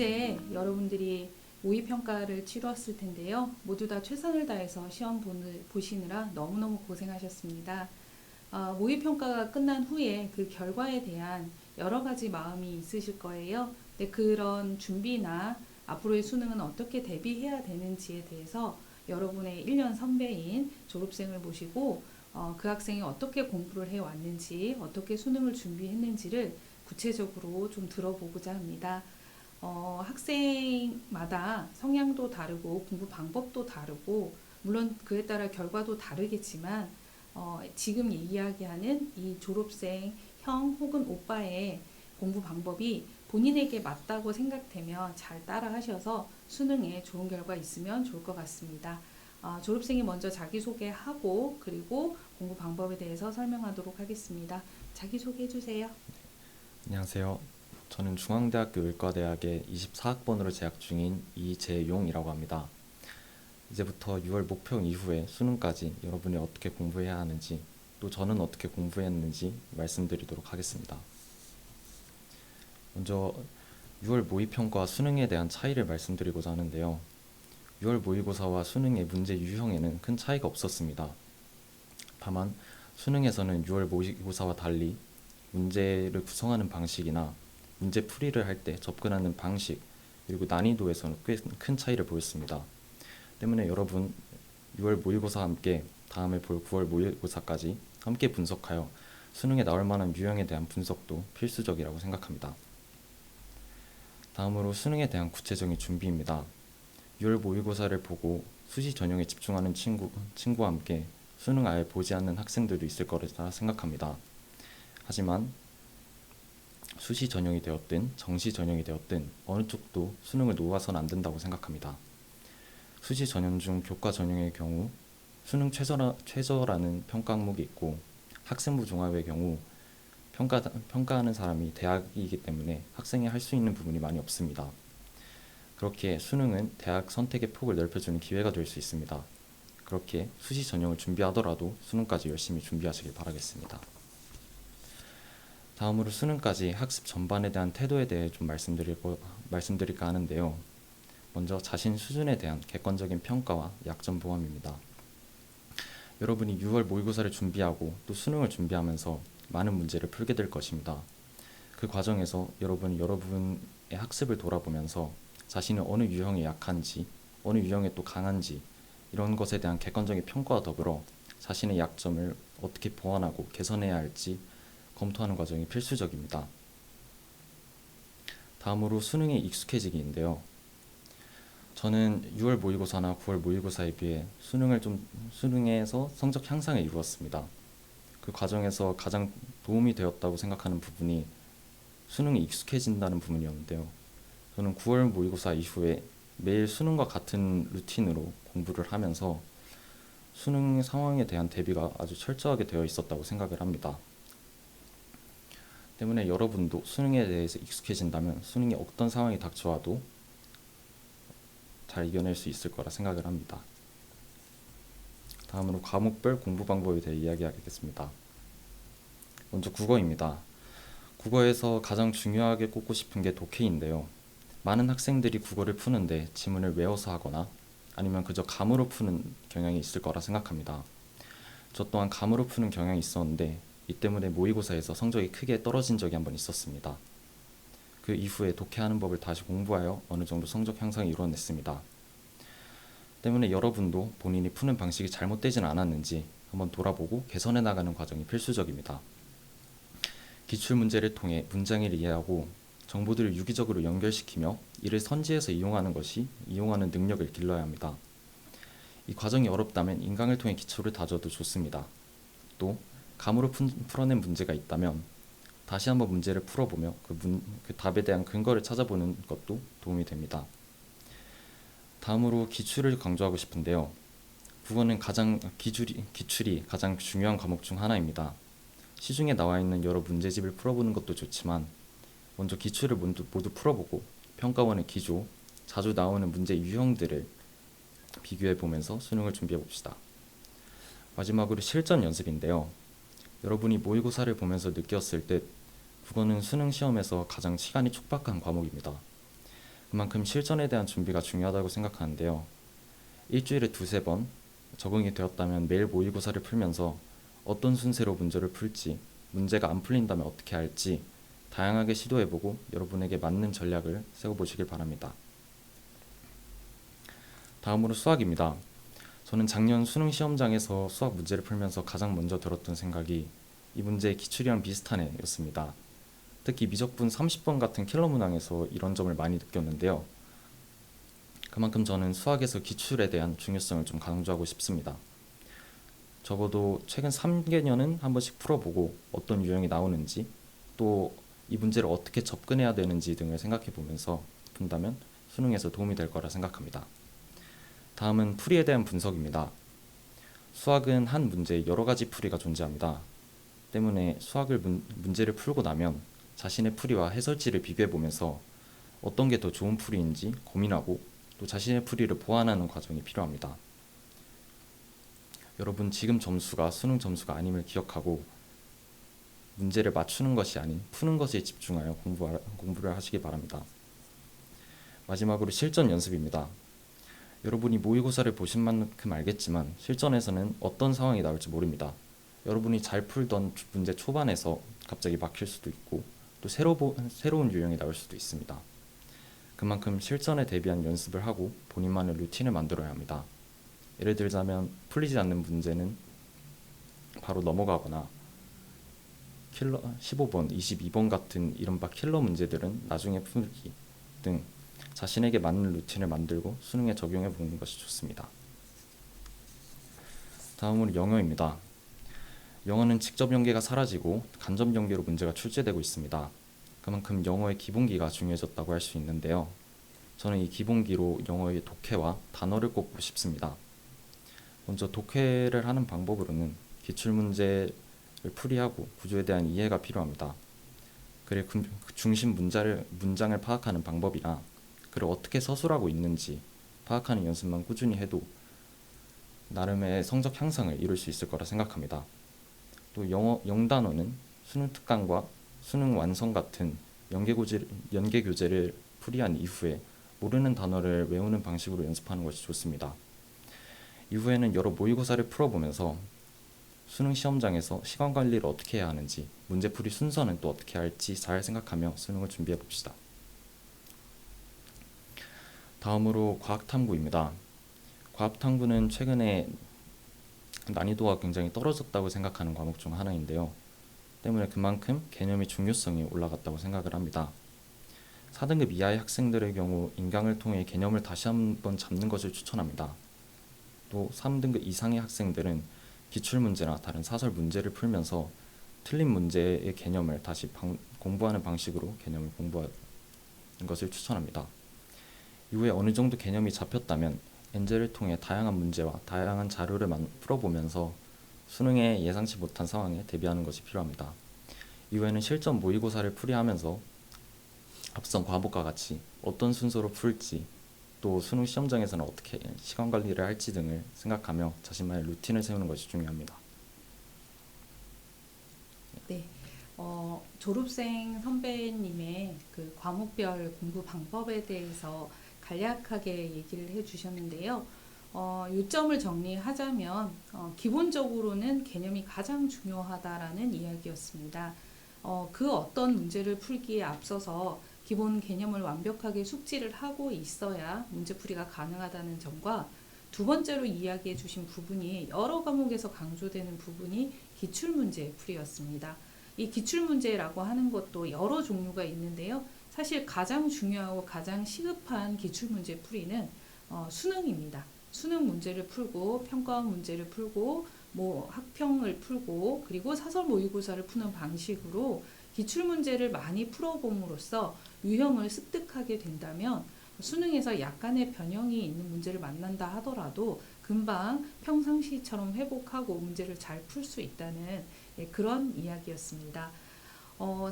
어제 여러분들이 모의평가를 치루었을 텐데요. 모두 다 최선을 다해서 시험 보시느라 너무너무 고생하셨습니다. 모의평가가 끝난 후에 그 결과에 대한 여러 가지 마음이 있으실 거예요. 근데 그런 준비나 앞으로의 수능은 어떻게 대비해야 되는지에 대해서 여러분의 1년 선배인 졸업생을 모시고 그 학생이 어떻게 공부를 해왔는지, 어떻게 수능을 준비했는지를 구체적으로 좀 들어보고자 합니다. 학생마다 성향도 다르고 공부 방법도 다르고 물론 그에 따라 결과도 다르겠지만 지금 이야기하는 이 졸업생 형 혹은 오빠의 공부 방법이 본인에게 맞다고 생각되면 잘 따라 하셔서 수능에 좋은 결과 있으면 좋을 것 같습니다. 졸업생이 먼저 자기소개하고 그리고 공부 방법에 대해서 설명하도록 하겠습니다. 자기소개해 주세요. 안녕하세요. 저는 중앙대학교 의과대학의 24학번으로 재학 중인 이재용이라고 합니다. 이제부터 6월 목표 이후에 수능까지 여러분이 어떻게 공부해야 하는지, 또 저는 어떻게 공부했는지 말씀드리도록 하겠습니다. 먼저 6월 모의평가와 수능에 대한 차이를 말씀드리고자 하는데요. 6월 모의고사와 수능의 문제 유형에는 큰 차이가 없었습니다. 다만 수능에서는 6월 모의고사와 달리 문제를 구성하는 방식이나 문제 풀이를 할 때 접근하는 방식, 그리고 난이도에서는 꽤 큰 차이를 보였습니다. 때문에 여러분 6월 모의고사와 함께 다음에 볼 9월 모의고사까지 함께 분석하여 수능에 나올 만한 유형에 대한 분석도 필수적이라고 생각합니다. 다음으로 수능에 대한 구체적인 준비입니다. 6월 모의고사를 보고 수시 전형에 집중하는 친구와 함께 수능 아예 보지 않는 학생들도 있을 거라 생각합니다. 하지만 수시 전형이 되었든 정시 전형이 되었든 어느 쪽도 수능을 놓아서는 안 된다고 생각합니다. 수시 전형 중 교과 전형의 경우 수능 최저라는 평가 항목이 있고 학생부 종합의 경우 평가하는 사람이 대학이기 때문에 학생이 할 수 있는 부분이 많이 없습니다. 그렇게 수능은 대학 선택의 폭을 넓혀주는 기회가 될 수 있습니다. 그렇게 수시 전형을 준비하더라도 수능까지 열심히 준비하시길 바라겠습니다. 다음으로 수능까지 학습 전반에 대한 태도에 대해 좀 말씀드릴까 하는데요. 먼저 자신 수준에 대한 객관적인 평가와 약점 보완입니다. 여러분이 6월 모의고사를 준비하고 또 수능을 준비하면서 많은 문제를 풀게 될 것입니다. 그 과정에서 여러분의 학습을 돌아보면서 자신이 어느 유형에 약한지, 어느 유형에 또 강한지 이런 것에 대한 객관적인 평가와 더불어 자신의 약점을 어떻게 보완하고 개선해야 할지 검토하는 과정이 필수적입니다. 다음으로 수능에 익숙해지기인데요. 저는 6월 모의고사나 9월 모의고사에 비해 수능에서 성적 향상을 이루었습니다. 그 과정에서 가장 도움이 되었다고 생각하는 부분이 수능에 익숙해진다는 부분이었는데요. 저는 9월 모의고사 이후에 매일 수능과 같은 루틴으로 공부를 하면서 수능 상황에 대한 대비가 아주 철저하게 되어 있었다고 생각을 합니다. 때문에 여러분도 수능에 대해서 익숙해진다면 수능에 어떤 상황이 닥쳐와도 잘 이겨낼 수 있을 거라 생각을 합니다. 다음으로 과목별 공부 방법에 대해 이야기하겠습니다. 먼저 국어입니다. 국어에서 가장 중요하게 꼽고 싶은 게 독해인데요. 많은 학생들이 국어를 푸는데 지문을 외워서 하거나 아니면 그저 감으로 푸는 경향이 있을 거라 생각합니다. 저 또한 감으로 푸는 경향이 있었는데 이 때문에 모의고사에서 성적이 크게 떨어진 적이 한번 있었습니다. 그 이후에 독해하는 법을 다시 공부하여 어느 정도 성적 향상을 이뤄냈습니다. 때문에 여러분도 본인이 푸는 방식이 잘못되진 않았는지 한번 돌아보고 개선해 나가는 과정이 필수적입니다. 기출문제를 통해 문장을 이해하고 정보들을 유기적으로 연결시키며 이를 선지해서 이용하는 능력을 길러야 합니다. 이 과정이 어렵다면 인강을 통해 기초를 다져도 좋습니다. 또 감으로 풀어낸 문제가 있다면 다시 한번 문제를 풀어보며 그 답에 대한 근거를 찾아보는 것도 도움이 됩니다. 다음으로 기출을 강조하고 싶은데요. 국어는 기출이 가장 중요한 과목 중 하나입니다. 시중에 나와 있는 여러 문제집을 풀어보는 것도 좋지만 먼저 기출을 모두 풀어보고 평가원의 기조, 자주 나오는 문제 유형들을 비교해보면서 수능을 준비해봅시다. 마지막으로 실전 연습인데요. 여러분이 모의고사를 보면서 느꼈을 때 국어는 수능 시험에서 가장 시간이 촉박한 과목입니다. 그만큼 실전에 대한 준비가 중요하다고 생각하는데요. 일주일에 두세 번 적응이 되었다면 매일 모의고사를 풀면서 어떤 순서로 문제를 풀지, 문제가 안 풀린다면 어떻게 할지 다양하게 시도해보고 여러분에게 맞는 전략을 세워보시길 바랍니다. 다음으로 수학입니다. 저는 작년 수능 시험장에서 수학 문제를 풀면서 가장 먼저 들었던 생각이 이 문제의 기출이랑 비슷하네 였습니다. 특히 미적분 30번 같은 킬러 문항에서 이런 점을 많이 느꼈는데요. 그만큼 저는 수학에서 기출에 대한 중요성을 좀 강조하고 싶습니다. 적어도 최근 3개년은 한 번씩 풀어보고 어떤 유형이 나오는지 또 이 문제를 어떻게 접근해야 되는지 등을 생각해 보면서 푼다면 수능에서 도움이 될 거라 생각합니다. 다음은 풀이에 대한 분석입니다. 수학은 한 문제에 여러 가지 풀이가 존재합니다. 때문에 수학을 문제를 풀고 나면 자신의 풀이와 해설지를 비교해 보면서 어떤 게 더 좋은 풀이인지 고민하고 또 자신의 풀이를 보완하는 과정이 필요합니다. 여러분 지금 점수가 수능 점수가 아님을 기억하고 문제를 맞추는 것이 아닌 푸는 것에 집중하여 공부를 하시기 바랍니다. 마지막으로 실전 연습입니다. 여러분이 모의고사를 보신 만큼 알겠지만 실전에서는 어떤 상황이 나올지 모릅니다. 여러분이 잘 풀던 문제 초반에서 갑자기 막힐 수도 있고 또 새로운 유형이 나올 수도 있습니다. 그만큼 실전에 대비한 연습을 하고 본인만의 루틴을 만들어야 합니다. 예를 들자면 풀리지 않는 문제는 바로 넘어가거나 15번, 22번 같은 이른바 킬러 문제들은 나중에 풀기 등 자신에게 맞는 루틴을 만들고 수능에 적용해 보는 것이 좋습니다. 다음으로 영어입니다. 영어는 직접 연계가 사라지고 간접 연계로 문제가 출제되고 있습니다. 그만큼 영어의 기본기가 중요해졌다고 할 수 있는데요. 저는 이 기본기로 영어의 독해와 단어를 꼽고 싶습니다. 먼저 독해를 하는 방법으로는 기출문제를 풀이하고 구조에 대한 이해가 필요합니다. 글의 중심 문장을 파악하는 방법이나 글을 어떻게 서술하고 있는지 파악하는 연습만 꾸준히 해도 나름의 성적 향상을 이룰 수 있을 거라 생각합니다. 또 영단어는 수능 특강과 수능 완성 같은 연계 교재를 풀이한 이후에 모르는 단어를 외우는 방식으로 연습하는 것이 좋습니다. 이후에는 여러 모의고사를 풀어보면서 수능 시험장에서 시간 관리를 어떻게 해야 하는지, 문제풀이 순서는 또 어떻게 할지 잘 생각하며 수능을 준비해 봅시다. 다음으로 과학탐구입니다. 과학탐구는 최근에 난이도가 굉장히 떨어졌다고 생각하는 과목 중 하나인데요. 때문에 그만큼 개념의 중요성이 올라갔다고 생각을 합니다. 4등급 이하의 학생들의 경우 인강을 통해 개념을 다시 한번 잡는 것을 추천합니다. 또 3등급 이상의 학생들은 기출문제나 다른 사설 문제를 풀면서 틀린 문제의 개념을 다시 공부하는 방식으로 개념을 공부하는 것을 추천합니다. 이후에 어느 정도 개념이 잡혔다면 엔젤을 통해 다양한 문제와 다양한 자료를 풀어보면서 수능에 예상치 못한 상황에 대비하는 것이 필요합니다. 이후에는 실전 모의고사를 풀이하면서 앞선 과목과 같이 어떤 순서로 풀지 또 수능 시험장에서는 어떻게 시간 관리를 할지 등을 생각하며 자신만의 루틴을 세우는 것이 중요합니다. 네, 졸업생 선배님의 그 과목별 공부 방법에 대해서 간략하게 얘기를 해주셨는데요. 요점을 정리하자면 기본적으로는 개념이 가장 중요하다라는 이야기였습니다. 그 어떤 문제를 풀기에 앞서서 기본 개념을 완벽하게 숙지를 하고 있어야 문제풀이가 가능하다는 점과 두 번째로 이야기해 주신 부분이 여러 과목에서 강조되는 부분이 기출문제 풀이였습니다. 이 기출문제라고 하는 것도 여러 종류가 있는데요. 사실 가장 중요하고 가장 시급한 기출문제 풀이는 수능입니다. 수능 문제를 풀고 평가원 문제를 풀고 뭐 학평을 풀고 그리고 사설 모의고사를 푸는 방식으로 기출문제를 많이 풀어봄으로써 유형을 습득하게 된다면 수능에서 약간의 변형이 있는 문제를 만난다 하더라도 금방 평상시처럼 회복하고 문제를 잘 풀 수 있다는 그런 이야기였습니다.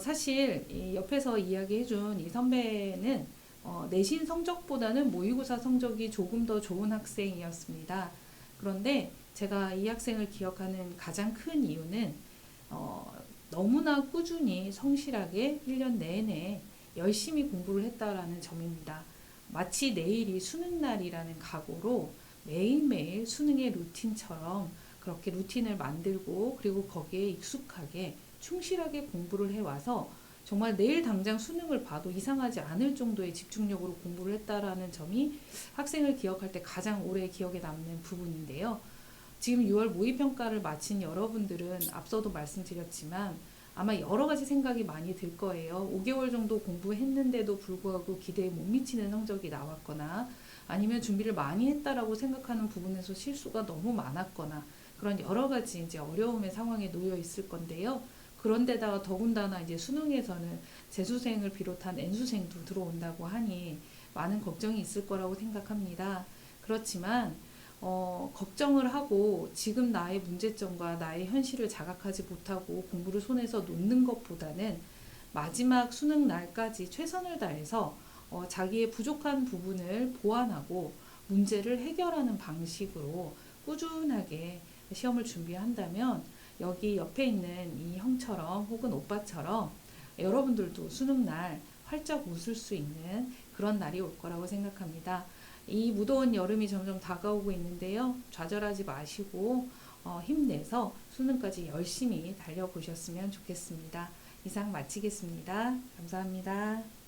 사실 옆에서 이야기해준 이 선배는 내신 성적보다는 모의고사 성적이 조금 더 좋은 학생이었습니다. 그런데 제가 이 학생을 기억하는 가장 큰 이유는 너무나 꾸준히 성실하게 1년 내내 열심히 공부를 했다라는 점입니다. 마치 내일이 수능 날이라는 각오로 매일매일 수능의 루틴처럼 그렇게 루틴을 만들고 그리고 거기에 익숙하게 충실하게 공부를 해와서 정말 내일 당장 수능을 봐도 이상하지 않을 정도의 집중력으로 공부를 했다라는 점이 학생을 기억할 때 가장 오래 기억에 남는 부분인데요. 지금 6월 모의평가를 마친 여러분들은 앞서도 말씀드렸지만 아마 여러 가지 생각이 많이 들 거예요. 5개월 정도 공부했는데도 불구하고 기대에 못 미치는 성적이 나왔거나 아니면 준비를 많이 했다라고 생각하는 부분에서 실수가 너무 많았거나 그런 여러 가지 이제 어려움의 상황에 놓여 있을 건데요. 그런데다가 더군다나 이제 수능에서는 재수생을 비롯한 N수생도 들어온다고 하니 많은 걱정이 있을 거라고 생각합니다. 그렇지만 걱정을 하고 지금 나의 문제점과 나의 현실을 자각하지 못하고 공부를 손에서 놓는 것보다는 마지막 수능 날까지 최선을 다해서 자기의 부족한 부분을 보완하고 문제를 해결하는 방식으로 꾸준하게 시험을 준비한다면 여기 옆에 있는 이 형처럼 혹은 오빠처럼 여러분들도 수능 날 활짝 웃을 수 있는 그런 날이 올 거라고 생각합니다. 이 무더운 여름이 점점 다가오고 있는데요. 좌절하지 마시고 힘내서 수능까지 열심히 달려보셨으면 좋겠습니다. 이상 마치겠습니다. 감사합니다.